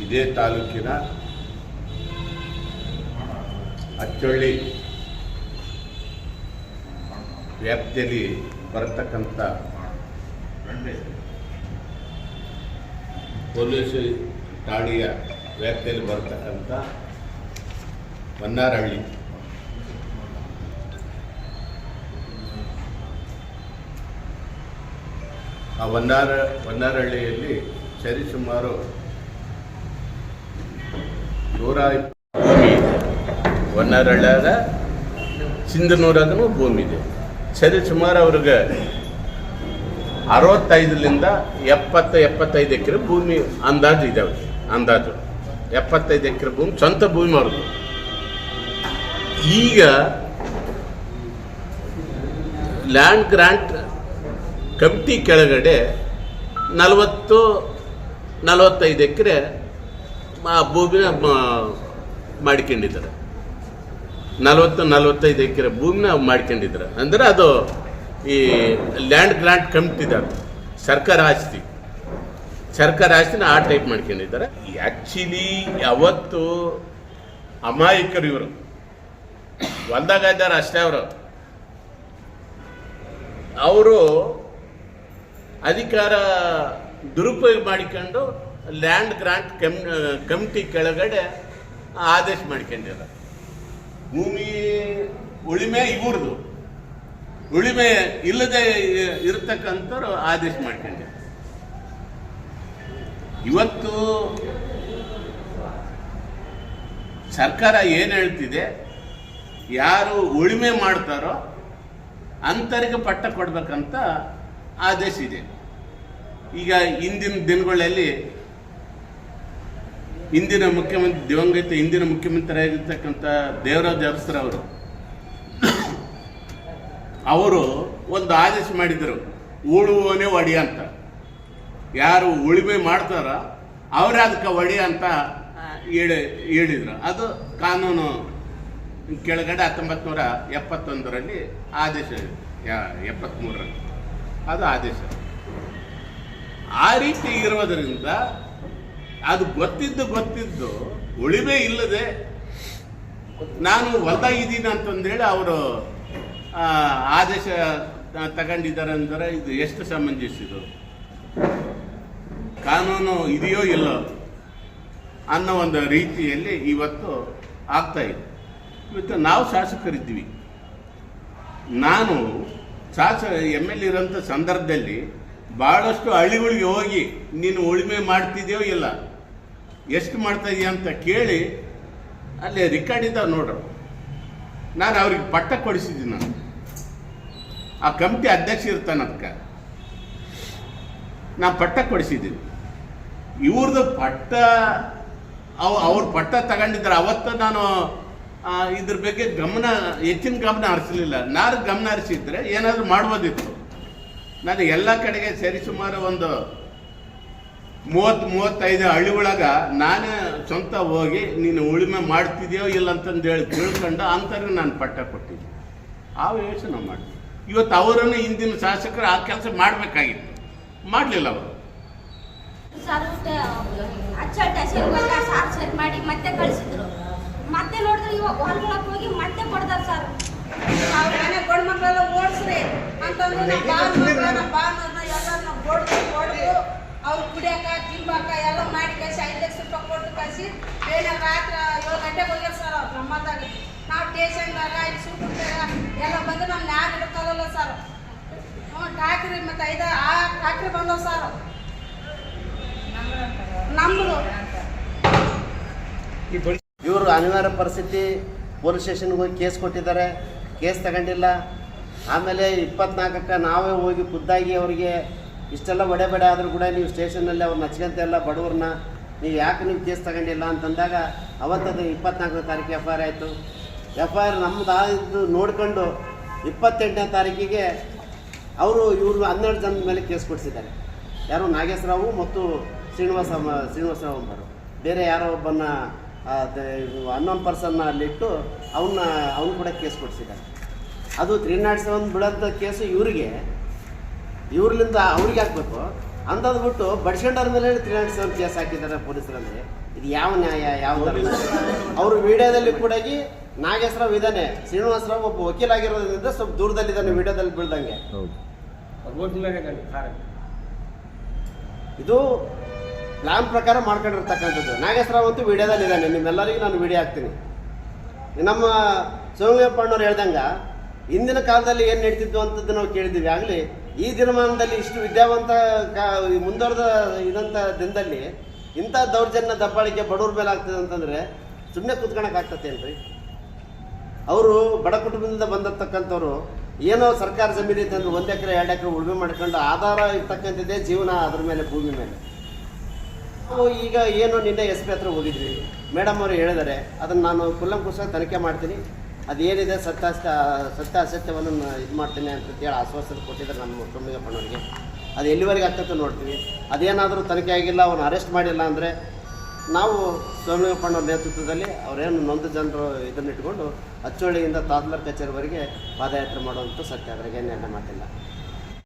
ಇದೇ ತಾಲೂಕಿನ ಅಚ್ಚೊಳ್ಳಿ ವ್ಯಾಪ್ತಿಯಲ್ಲಿ ಬರತಕ್ಕಂಥ ಪೊಲೀಸ್ ಠಾಣೆಯ ವ್ಯಾಪ್ತಿಯಲ್ಲಿ ಬರತಕ್ಕಂಥ ವನ್ನಾರಹಳ್ಳಿ ಆ ವನ್ನಾರಹಳ್ಳಿಯಲ್ಲಿ ಸರಿಸುಮಾರು 120 ಭೂಮಿ ಇದೆ. ವನ್ನಾರಹಳ್ಳಿಯಾಗ ಸಿಂಧನೂರಾಗೂ ಭೂಮಿ ಇದೆ. ಸರಿಸುಮಾರು ಅವ್ರಿಗೆ 65ರಿಂದ 75 ಎಕರೆ ಭೂಮಿ ಅಂದಾಜು ಇದಾವೆ. ಅಂದಾಜು 75 ಎಕರೆ ಭೂಮಿ ಸ್ವಂತ ಭೂಮಿ ಅವ್ರದ್ದು. ಈಗ ಲ್ಯಾಂಡ್ ಗ್ರಾಂಟ್ ಕಮಿಟಿ ಕೆಳಗಡೆ 40-45 ಎಕರೆ ಭೂಮಿನ ಮಾಡ್ಕೊಂಡಿದ್ದಾರೆ. 40-45 ಎಕರೆ ಭೂಮಿನ ಮಾಡ್ಕೊಂಡಿದ್ದಾರೆ. ಅಂದರೆ ಅದು ಈ ಲ್ಯಾಂಡ್ ಗ್ರಾಂಟ್ ಕಮಿಟಿದ್ದಾರೆ, ಸರ್ಕಾರ ಆಸ್ತಿನ ಆ ಟೈಪ್ ಮಾಡ್ಕೊಂಡಿದ್ದಾರೆ. ಆ್ಯಕ್ಚುಲಿ ಯಾವತ್ತು ಅಮಾಯಕರು ಇವರು ಹೊಲ್ದಾಗ ಇದ್ದಾರೆ ಅಷ್ಟೇ. ಅವರು ಅಧಿಕಾರ ದುರುಪಯೋಗ ಮಾಡಿಕೊಂಡು ಲ್ಯಾಂಡ್ ಗ್ರಾಂಟ್ ಕಮಿಟಿ ಕೆಳಗಡೆ ಆದೇಶ ಮಾಡ್ಕೊಂಡಿದ್ದಾರೆ. ಭೂಮಿ ಉಳಿಮೆ ಇವ್ರದ್ದು, ಉಳಿಮೆ ಇಲ್ಲದೆ ಇರತಕ್ಕಂಥವ್ರು ಆದೇಶ ಮಾಡ್ಕೊಂಡಿದ್ದಾರೆ. ಇವತ್ತು ಸರ್ಕಾರ ಏನು ಹೇಳ್ತಿದೆ, ಯಾರು ಉಳಿಮೆ ಮಾಡ್ತಾರೋ ಅಂಥವ್ರಿಗೆ ಪಟ್ಟ ಕೊಡ್ಬೇಕಂತ ಆದೇಶ ಇದೆ. ಈಗ ಇಂದಿನ ದಿನಗಳಲ್ಲಿ ದಿವಂಗತ ಹಿಂದಿನ ಮುಖ್ಯಮಂತ್ರಿ ಆಗಿರ್ತಕ್ಕಂಥ ದೇವರಾಜ ಅರಸರವರು ಅವರು ಒಂದು ಆದೇಶ ಮಾಡಿದರು, ಉಳುವವನೇ ಒಡೆಯ ಅಂತ. ಯಾರು ಉಳಿಮೆ ಮಾಡ್ತಾರ ಅವರೇ ಅದಕ್ಕೆ ಒಡೆಯ ಅಂತ ಹೇಳಿದ್ರು. ಅದು ಕಾನೂನು ಕೆಳಗಡೆ 1971ರಲ್ಲಿ ಆದೇಶ, 73ರಲ್ಲಿ ಅದು ಆದೇಶ. ಆ ರೀತಿ ಇರೋದರಿಂದ ಅದು ಗೊತ್ತಿದ್ದು ಉಳಿಮೆ ಇಲ್ಲದೆ ನಾನು ಹೊಲ್ದಾಗಿದ್ದೀನಿ ಅಂತಂದೇಳಿ ಅವರು ಆದೇಶ ತಗೊಂಡಿದ್ದಾರೆ ಅಂದರೆ ಇದು ಎಷ್ಟು ಸಮಂಜಸಿದು, ಕಾನೂನು ಇದೆಯೋ ಇಲ್ಲೋ ಅನ್ನೋ ಒಂದು ರೀತಿಯಲ್ಲಿ ಇವತ್ತು ಆಗ್ತಾ ಇದೆ. ಇವತ್ತು ನಾವು ಶಾಸಕರಿದ್ವಿ. ನಾನು ML ಇರೋಂಥ ಸಂದರ್ಭದಲ್ಲಿ ಭಾಳಷ್ಟು ಹಳ್ಳಿಗಳಿಗೆ ಹೋಗಿ ನೀನು ಉಳಿಮೆ ಮಾಡ್ತಿದ್ಯೋ ಇಲ್ಲ, ಎಷ್ಟು ಮಾಡ್ತಾ ಇದೆಯಾ ಅಂತ ಕೇಳಿ ಅಲ್ಲಿ ರೆಕಾರ್ಡ್ ಇದ್ದಾವೆ ನೋಡ್ರು. ನಾನು ಅವ್ರಿಗೆ ಪಟ್ಟ ಕೊಡಿಸಿದ್ದೀನಿ. ನಾನು ಆ ಕಮಿಟಿ ಅಧ್ಯಕ್ಷ ಇರ್ತಾನೆ, ಅದಕ್ಕೆ ನಾನು ಪಟ್ಟ ಕೊಡಿಸಿದ್ದೀನಿ. ಇವ್ರದ್ದು ಪಟ್ಟ ಅವ್ರ ಪಟ್ಟ ತಗೊಂಡಿದ್ದಾರೆ. ಅವತ್ತು ನಾನು ಇದ್ರ ಬಗ್ಗೆ ಹೆಚ್ಚಿನ ಗಮನ ಹರಿಸಲಿಲ್ಲ. ನಾನು ಗಮನ ಹರಿಸಿದ್ರೆ ಏನಾದರೂ ಮಾಡ್ಬೋದಿತ್ತು. ನಾನು ಎಲ್ಲ ಕಡೆಗೆ ಸರಿಸುಮಾರು ಒಂದು 30-35 ಹಳ್ಳಿ ಒಳಗೆ ನಾನೇ ಸ್ವಂತ ಹೋಗಿ ನೀನು ಉಳಿಮೆ ಮಾಡ್ತಿದ್ಯೋ ಇಲ್ಲ ಅಂತಂದು ಹೇಳಿ ತಿಳ್ಕೊಂಡು ಅಂಥವ್ರಿಗೆ ನಾನು ಪಟ್ಟ ಕೊಟ್ಟಿದ್ದೆ. ಆ ಯೋಚನೆ ಮಾಡಿ ಇವತ್ತು ಅವರನ್ನು ಹಿಂದಿನ ಶಾಸಕರು ಆ ಕೆಲಸ ಮಾಡಬೇಕಾಗಿತ್ತು, ಮಾಡಲಿಲ್ಲ ಅವರು. ಮಾಡಿ ಮತ್ತೆ ಕಳಿಸಿದ್ರು. ಮತ್ತೆ ನೋಡಿದ್ರೆ ಇವಾಗ ಹೊಲ್ಗೊಳಕ್ಕೆ ಹೋಗಿ ಮತ್ತೆ ಕೊಡ್ತಾರೆ ಸರ್. ಮನೆ ಗಂಡು ಮಕ್ಕಳೆಲ್ಲ ಓಡಿಸ್ರಿ ಅಂತಂದು ಎಲ್ಲರನ್ನ ಹೊಡೆದು ಅವ್ರು ಕುಡಿಯಾಕ ತಿಂಬಾಕ ಎಲ್ಲ ಮಾಡಿ ಕಳಿಸಿ 5 ಲಕ್ಷ ರೂಪಾಯಿ ಕೊಟ್ಟು ಕಳಿಸಿ ಬೇರೆ ರಾತ್ರಿ 7 ಗಂಟೆಗೆ ಹೋಗ್ಯಾರ ಸರ್. ಅವ್ರು ನಮ್ಮದಾಗ ನಾವು ಸ್ಟೇಷನ್ದಾಗ ಇಲ್ಲಿ ಸೂಟ್ರಾಗ ಎಲ್ಲ ಬಂದು ನಮ್ಮ ಯಾರು ಹಿಡ್ಕೋದಲ್ಲ ಸರ್. ಟ್ಯಾಕ್ರಿ ಮತ್ತು 5 ಟ್ಯಾಕ್ರಿ ಬಂದವು ಸರ್. ನಮ್ಮದು ಇವರು ಅನಿವಾರ್ಯ ಪರಿಸ್ಥಿತಿ ಪೊಲೀಸ್ ಸ್ಟೇಷನ್ಗೆ ಹೋಗಿ ಕೇಸ್ ಕೊಟ್ಟಿದ್ದಾರೆ, ಕೇಸ್ ತಗೊಂಡಿಲ್ಲ. ಆಮೇಲೆ 24ಕ್ಕೆ ನಾವೇ ಹೋಗಿ ಖುದ್ದಾಗಿ ಅವರಿಗೆ ಇಷ್ಟೆಲ್ಲ ಬಡೆ ಆದರೂ ಕೂಡ ನೀವು ಸ್ಟೇಷನ್ನಲ್ಲಿ ಅವ್ರು ನಚ್ಕೊಂತ ಎಲ್ಲ ಬಡವ್ರನ್ನ ನೀವು ಯಾಕೆ ನೀವು ಕೇಸ್ ತಗೊಂಡಿಲ್ಲ ಅಂತಂದಾಗ ಅವತ್ತದು 24ನೇ ತಾರೀಕು FIR ಆಯಿತು. FIR ನಮ್ಮದು ನೋಡ್ಕೊಂಡು 28ನೇ ತಾರೀಕಿಗೆ ಅವರು ಇವರು 12 ಜನದ ಮೇಲೆ ಕೇಸ್ ಕೊಡಿಸಿದ್ದಾರೆ. ಯಾರು ನಾಗೇಶ್ವರರಾವು ಮತ್ತು ಶ್ರೀನಿವಾಸರಾವ್ ಅಂಬರು. ಬೇರೆ ಯಾರೋ ಒಬ್ಬನ ಅನ್ನೋನ್ ಪರ್ಸನ್ನ ಅಲ್ಲಿಟ್ಟು ಅವನು ಕೂಡ ಕೇಸ್ ಕೊಡಿಸಿದ್ದಾರೆ. ಅದು 307 ಬಿಡೋಂಥ ಕೇಸು ಇವ್ರಿಗೆ, ಇವ್ರಲಿಂದ ಅವ್ರಿಗೆ ಹಾಕಬೇಕು. ಅಂಥದ್ದು ಬಿಟ್ಟು ಬಡ್ಸ್ಕೊಂಡವ್ರ ಮೇಲೆ 397 ಕೇಸ್ ಹಾಕಿದ್ದಾರೆ ಪೊಲೀಸರಲ್ಲಿ. ಇದು ಯಾವ ನ್ಯಾಯ, ಯಾವ ಧರ್ಮ? ಅವರು ವಿಡಿಯೋದಲ್ಲಿ ಕೂಡ ನಾಗೇಶ್ವರರಾವ್ ಇದ್ದಾನೆ, ಶ್ರೀನಿವಾಸರಾವ್ ಒಬ್ಬ ವಕೀಲ ಆಗಿರೋದ್ರಿಂದ ಸ್ವಲ್ಪ ದೂರದಲ್ಲಿದ್ದಾನೆ, ವಿಡಿಯೋದಲ್ಲಿ ಬೀಳ್ದಂಗೆ. ಇದು ಪ್ಲಾನ್ ಪ್ರಕಾರ ಮಾಡ್ಕೊಂಡಿರ್ತಕ್ಕಂಥದ್ದು. ನಾಗೇಶ್ವರರಾವ್ ಅಂತೂ ವಿಡಿಯೋದಲ್ಲಿ ಇದ್ದಾನೆ, ನಿಮ್ಮೆಲ್ಲರಿಗೂ ನಾನು ವಿಡಿಯೋ ಹಾಕ್ತೀನಿ. ನಮ್ಮ ಸೋಮಯ್ಯಪ್ಪಣ್ಣವ್ರು ಹೇಳ್ದಂಗೆ ಹಿಂದಿನ ಕಾಲದಲ್ಲಿ ಏನು ನಡೀತಿದ್ವು ಅಂತದ್ದು ನಾವು ಕೇಳಿದ್ದೀವಿ. ಆಗಲಿ ಈ ದಿನಮಾನದಲ್ಲಿ ಇಷ್ಟು ವಿದ್ಯಾವಂತ ಮುಂದುವರೆದ ಇದಂಥ ದಿನದಲ್ಲಿ ಇಂಥ ದೌರ್ಜನ್ಯ ದಬ್ಬಾಳಿಕೆ ಬಡವ್ರ ಮೇಲೆ ಆಗ್ತದೆ ಅಂತಂದರೆ ಸುಮ್ಮನೆ ಕೂತ್ಕೊಳಕ್ಕಾಗ್ತತೇನ್ರಿ? ಅವರು ಬಡ ಕುಟುಂಬದಿಂದ ಬಂದಿರ್ತಕ್ಕಂಥವ್ರು ಏನೋ ಸರ್ಕಾರ ಜಮೀನು ತಂದು 1 ಎಕರೆ 2 ಎಕರೆ ಉಳುಮೆ ಮಾಡ್ಕೊಂಡು ಆಧಾರ ಇರ್ತಕ್ಕಂಥದ್ದೇ ಜೀವನ ಅದ್ರ ಮೇಲೆ, ಭೂಮಿ ಮೇಲೆ. ನಾವು ಈಗ ಏನು ನಿನ್ನೆ SP ಹತ್ರ ಹೋಗಿದ್ವಿ, ಮೇಡಮ್ ಅವರು ಹೇಳಿದ್ದಾರೆ ಅದನ್ನು ನಾನು ಕುಲ್ಲಂಕುಷ ತನಿಖೆ ಮಾಡ್ತೀನಿ, ಅದೇನಿದೆ ಸತ್ಯಾಸತ್ಯವನ್ನು ಇದು ಮಾಡ್ತೀನಿ ಅಂತೇಳಿ ಆಶ್ವಾಸನೆ ಕೊಟ್ಟಿದ್ದಾರೆ ನಮ್ಮ ಸೋಮಯ್ಯಪ್ಪನವ್ರಿಗೆ. ಅದು ಎಲ್ಲಿವರೆಗೆ ಆಗ್ತದೆ ನೋಡ್ತೀವಿ. ಅದೇನಾದರೂ ತನಿಖೆ ಆಗಿಲ್ಲ, ಅವ್ರನ್ನ ಅರೆಸ್ಟ್ ಮಾಡಿಲ್ಲ ಅಂದರೆ ನಾವು ಸೋಮಯ್ಯಪ್ಪನವ್ರ ನೇತೃತ್ವದಲ್ಲಿ ಅವರೇನು ನೊಂದು ಜನರು ಇದನ್ನು ಇಟ್ಕೊಂಡು ಅಚ್ಚೋಳಿಯಿಂದ ತಹಸೀಲ್ದಾರ್ ಕಚೇರಿವರೆಗೆ ಪಾದಯಾತ್ರೆ ಮಾಡುವಂಥ ಸತ್ಯ, ಅದ್ರಾಗೇನು ಮಾತಿಲ್ಲ.